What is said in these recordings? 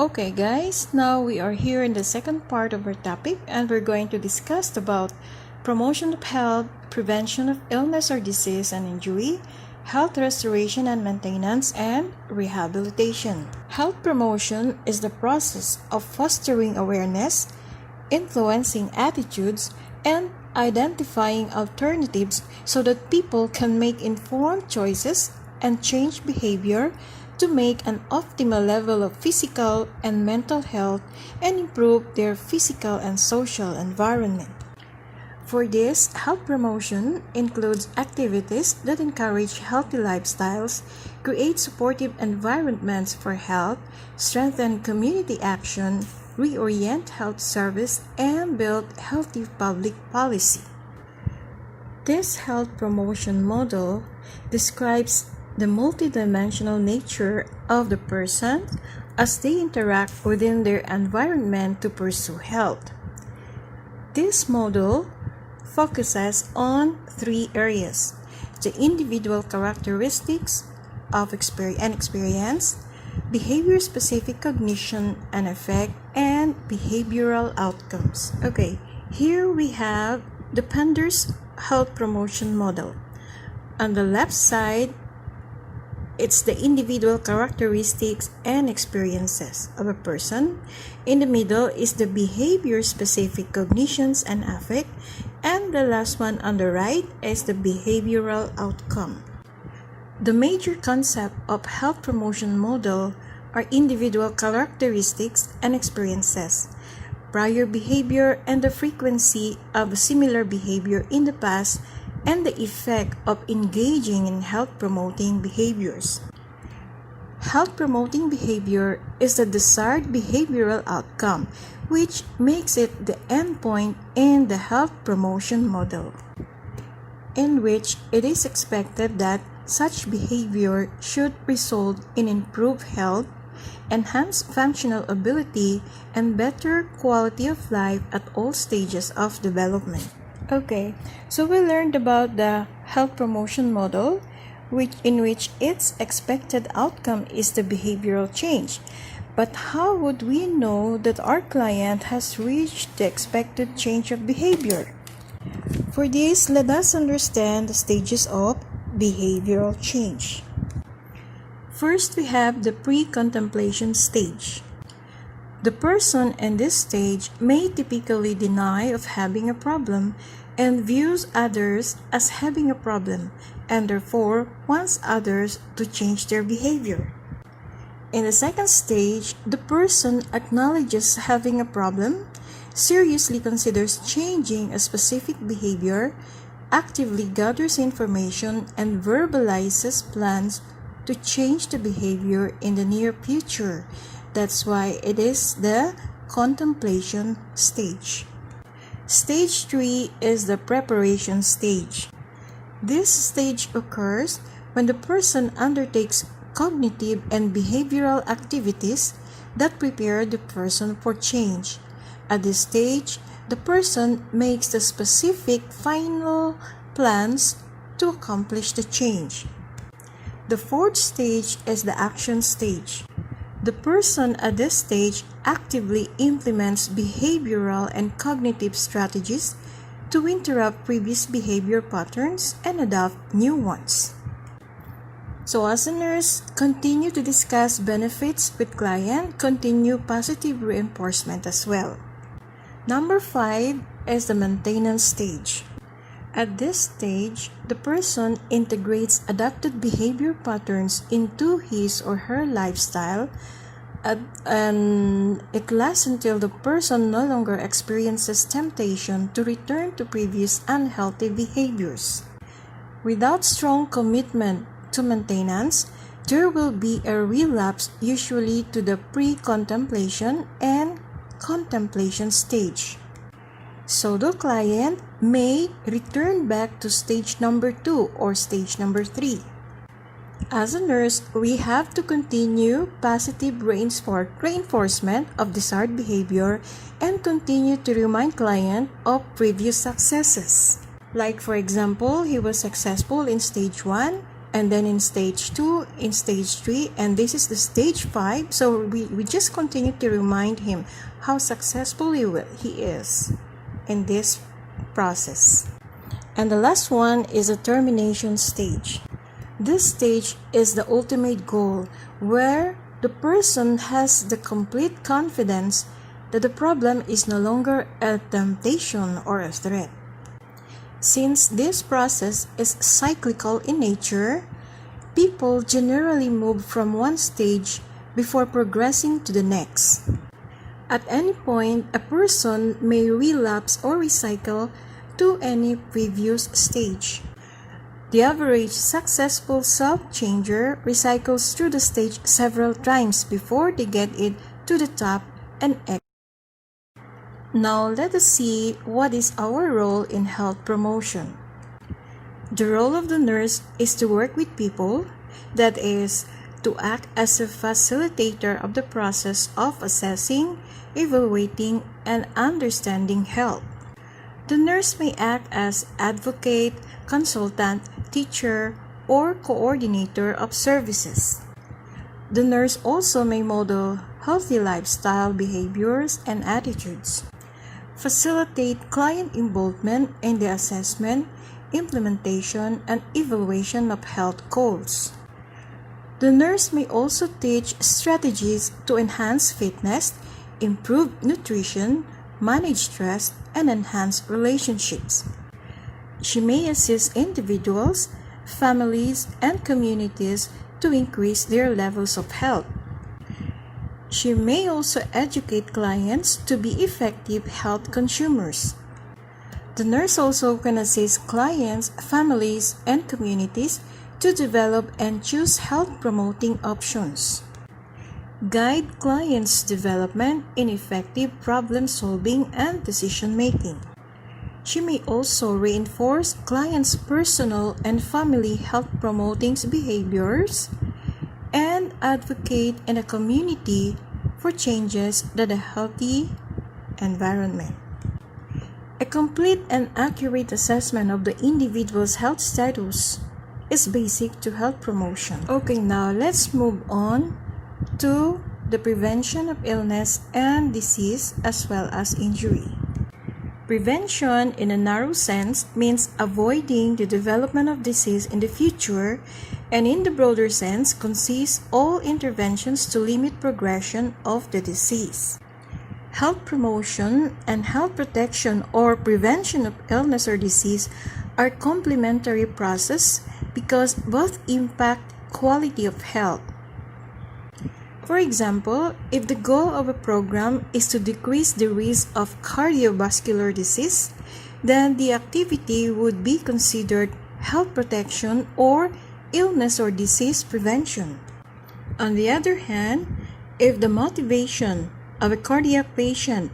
Okay guys, now we are here in the second part of our topic and we're going to discuss about promotion of health, prevention of illness or disease and injury, health restoration and maintenance, and rehabilitation. Health promotion is the process of fostering awareness, influencing attitudes, and identifying alternatives so that people can make informed choices and change behavior to make an optimal level of physical and mental health and improve their physical and social environment. For this, health promotion includes activities that encourage healthy lifestyles, create supportive environments for health, strengthen community action, reorient health service, and build healthy public policy. This health promotion model describes the multidimensional nature of the person as they interact within their environment to pursue health. This model focuses on three areas: the individual characteristics of experience, behavior-specific cognition and effect, and behavioral outcomes. Okay, here we have the Pender's health promotion model. On the left side, it's the individual characteristics and experiences of a person. In the middle is the behavior-specific cognitions and affect. And the last one on the right is the behavioral outcome. The major concept of health promotion model are individual characteristics and experiences, prior behavior and the frequency of similar behavior in the past, and the effect of engaging in health-promoting behaviors. Health-promoting behavior is the desired behavioral outcome, which makes it the endpoint in the health promotion model, in which it is expected that such behavior should result in improved health, enhanced functional ability, and better quality of life at all stages of development. Okay, so we learned about the health promotion model, in which its expected outcome is the behavioral change. But how would we know that our client has reached the expected change of behavior? For this, let us understand the stages of behavioral change. First, we have the pre-contemplation stage. The person in this stage may typically deny of having a problem and views others as having a problem and therefore wants others to change their behavior. In the second stage, the person acknowledges having a problem, seriously considers changing a specific behavior, actively gathers information, and verbalizes plans to change the behavior in the near future. That's why it is the contemplation stage. Stage 3 is the preparation stage. This stage occurs when the person undertakes cognitive and behavioral activities that prepare the person for change. At this stage, the person makes the specific final plans to accomplish the change. The fourth stage is the action stage. The person at this stage actively implements behavioral and cognitive strategies to interrupt previous behavior patterns and adopt new ones. So as a nurse, continue to discuss benefits with client, continue positive reinforcement as well. Number 5 is the maintenance stage. At this stage, the person integrates adapted behavior patterns into his or her lifestyle, and it lasts until the person no longer experiences temptation to return to previous unhealthy behaviors. Without strong commitment to maintenance, there will be a relapse, usually to the pre-contemplation and contemplation stage. So the client may return back to stage number 2 or stage number 3. As a nurse, we have to continue positive reinforcement of desired behavior and continue to remind client of previous successes. Like for example, he was successful in stage 1 and then in stage 2, in stage 3, and this is the stage 5. So we just continue to remind him how successful he is in this process. And the last one is the termination stage. This stage is the ultimate goal, where the person has the complete confidence that the problem is no longer a temptation or a threat. Since this process is cyclical in nature, people generally move from one stage before progressing to the next. At any point, a person may relapse or recycle to any previous stage. The average successful self-changer recycles through the stage several times before they get it to the top and exit. Now let us see what is our role in health promotion. The role of the nurse is to work with people, that is, to act as a facilitator of the process of assessing, evaluating, and understanding health. The nurse may act as advocate, consultant, teacher, or coordinator of services. The nurse also may model healthy lifestyle behaviors and attitudes, facilitate client involvement in the assessment, implementation, and evaluation of health goals. The nurse may also teach strategies to enhance fitness, improve nutrition, manage stress, and enhance relationships. She may assist individuals, families, and communities to increase their levels of health. She may also educate clients to be effective health consumers. The nurse also can assist clients, families, and communities to develop and choose health-promoting options. Guide clients' development in effective problem-solving and decision-making. She may also reinforce clients' personal and family health-promoting behaviors and advocate in a community for changes to the healthy environment. A complete and accurate assessment of the individual's health status is basic to health promotion. Okay, now let's move on to the prevention of illness and disease as well as injury. Prevention in a narrow sense means avoiding the development of disease in the future, and in the broader sense consists all interventions to limit progression of the disease. Health promotion and health protection or prevention of illness or disease are complementary processes because both impact quality of health. For example, if the goal of a program is to decrease the risk of cardiovascular disease, then the activity would be considered health protection or illness or disease prevention. On the other hand, if the motivation of a cardiac patient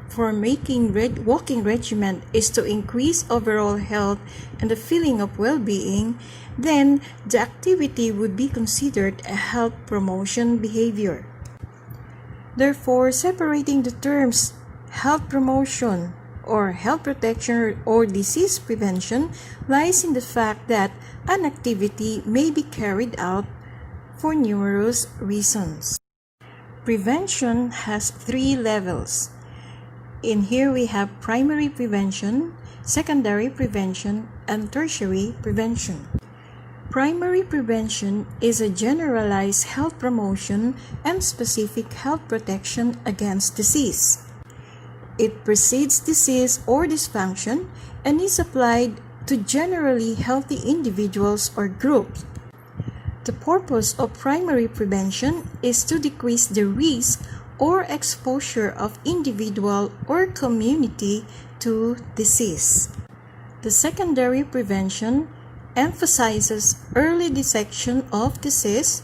for making walking regimen is to increase overall health and the feeling of well-being, then the activity would be considered a health promotion behavior. Therefore, separating the terms health promotion or health protection or disease prevention lies in the fact that an activity may be carried out for numerous reasons. Prevention has 3 levels. In here we have primary prevention, secondary prevention, and tertiary prevention. Primary prevention is a generalized health promotion and specific health protection against disease. It precedes disease or dysfunction and is applied to generally healthy individuals or groups. The purpose of primary prevention is to decrease the risk or exposure of individual or community to disease. The secondary prevention emphasizes early detection of disease,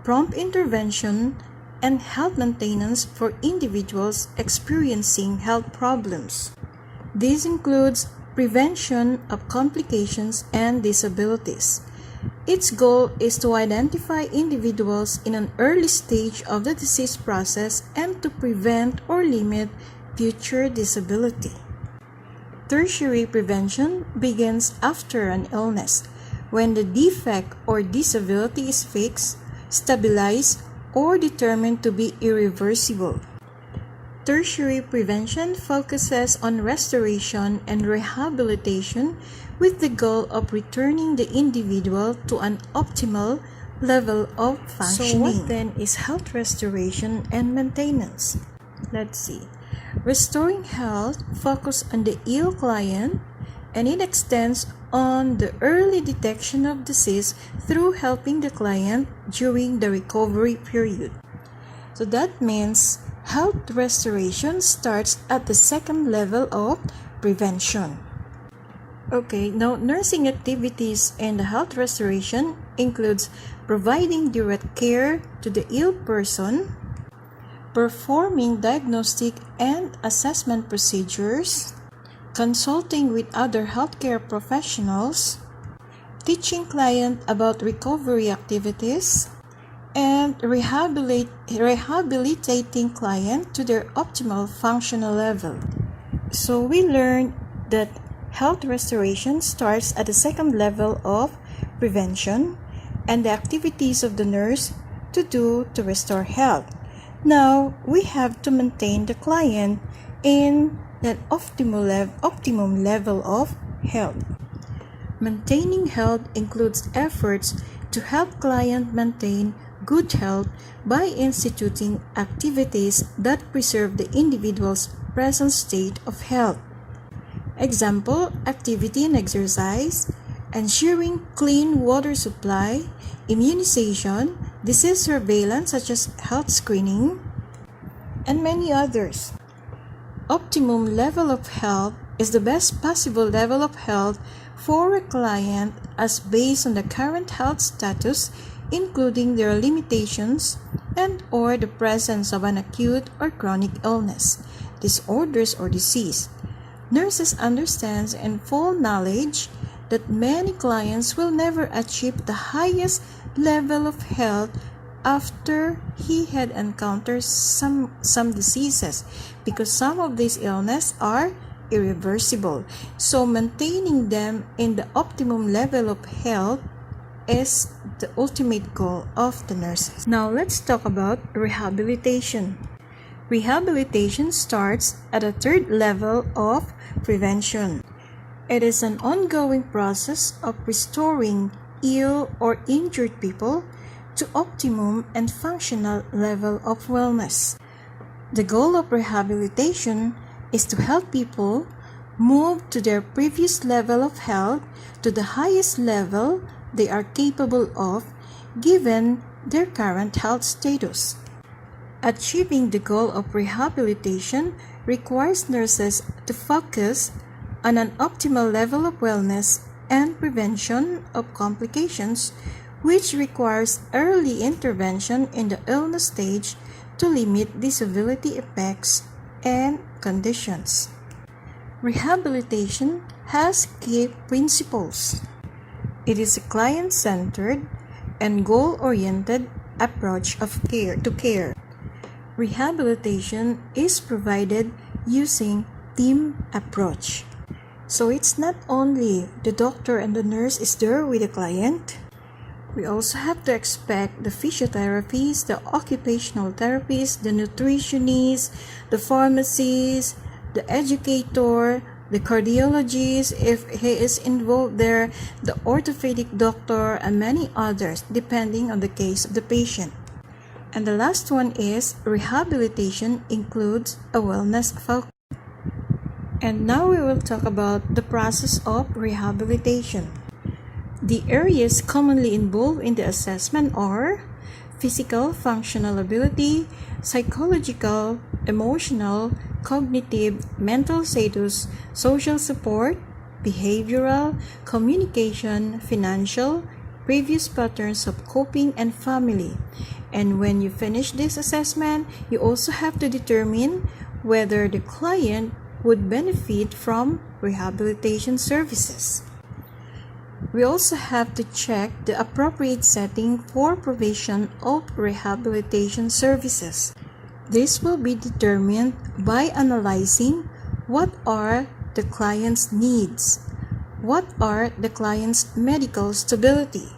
prompt intervention, and health maintenance for individuals experiencing health problems. This includes prevention of complications and disabilities. Its goal is to identify individuals in an early stage of the disease process and to prevent or limit future disability. Tertiary prevention begins after an illness, when the defect or disability is fixed, stabilized, or determined to be irreversible. Tertiary prevention focuses on restoration and rehabilitation with the goal of returning the individual to an optimal level of functioning. So what then is health restoration and maintenance? Let's see. Restoring health focuses on the ill client, and it extends on the early detection of disease through helping the client during the recovery period. So that means health restoration starts at the second level of prevention. Okay, now nursing activities in the health restoration includes providing direct care to the ill person, performing diagnostic and assessment procedures, consulting with other healthcare professionals, teaching clients about recovery activities, and rehabilitating clients to their optimal functional level. So we learned that health restoration starts at the second level of prevention and the activities of the nurse to do to restore health. Now, we have to maintain the client in that optimum level of health. Maintaining health includes efforts to help clients maintain good health by instituting activities that preserve the individual's present state of health. Example, activity and exercise, ensuring clean water supply, immunization, disease surveillance such as health screening, and many others. Optimum level of health is the best possible level of health for a client as based on the current health status, including their limitations and or the presence of an acute or chronic illness, disorders or disease. Nurses understand and full knowledge that many clients will never achieve the highest level of health after he had encountered some diseases, because some of these illnesses are irreversible. So maintaining them in the optimum level of health is the ultimate goal of the nurses. Now let's talk about rehabilitation. Rehabilitation starts at a third level of prevention. It is an ongoing process of restoring ill or injured people to optimum and functional level of wellness. The goal of rehabilitation is to help people move to their previous level of health to the highest level they are capable of given their current health status. Achieving the goal of rehabilitation requires nurses to focus on an optimal level of wellness and prevention of complications, which requires early intervention in the illness stage to limit disability effects and conditions. Rehabilitation has key principles. It is a client-centered and goal-oriented approach of care. Rehabilitation is provided using team approach. So it's not only the doctor and the nurse is there with the client. We also have to expect the physiotherapists, the occupational therapists, the nutritionists, the pharmacists, the educator, the cardiologist, if he is involved there, the orthopedic doctor, and many others, depending on the case of the patient. And the last one is rehabilitation includes a wellness focus. And now we will talk about the process of rehabilitation. The areas commonly involved in the assessment are physical functional ability, psychological, emotional, cognitive, mental status, social support, behavioral, communication, financial, previous patterns of coping, and family. And when you finish this assessment, you also have to determine whether the client would benefit from rehabilitation services. We also have to check the appropriate setting for provision of rehabilitation services. This will be determined by analyzing what are the client's needs, What are the client's medical stability?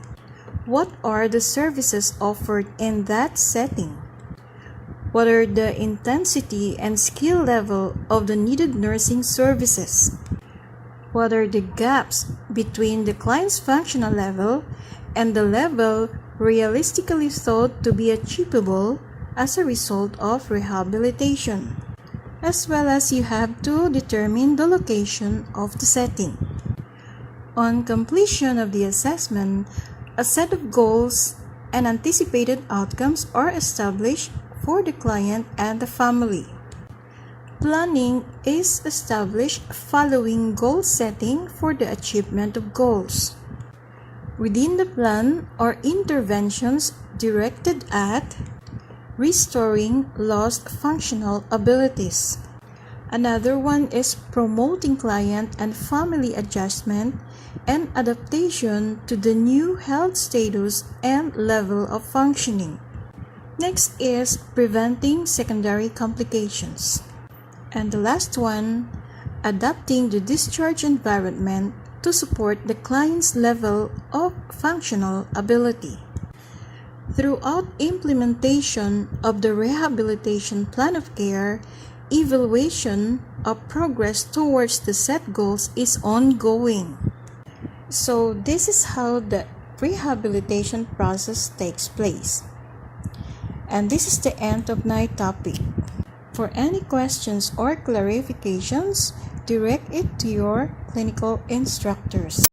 What are the services offered in that setting? What are the intensity and skill level of the needed nursing services? What are the gaps between the client's functional level and the level realistically thought to be achievable as a result of rehabilitation? As well as you have to determine the location of the setting. On completion of the assessment, a set of goals and anticipated outcomes are established for the client and the family. Planning is established following goal setting for the achievement of goals. Within the plan are interventions directed at restoring lost functional abilities. Another one is promoting client and family adjustment and adaptation to the new health status and level of functioning. Next is preventing secondary complications. And the last one, adapting the discharge environment to support the client's level of functional ability. Throughout implementation of the rehabilitation plan of care, evaluation of progress towards the set goals is ongoing. So this is how the rehabilitation process takes place. And this is the end of my topic. For any questions or clarifications, direct it to your clinical instructors.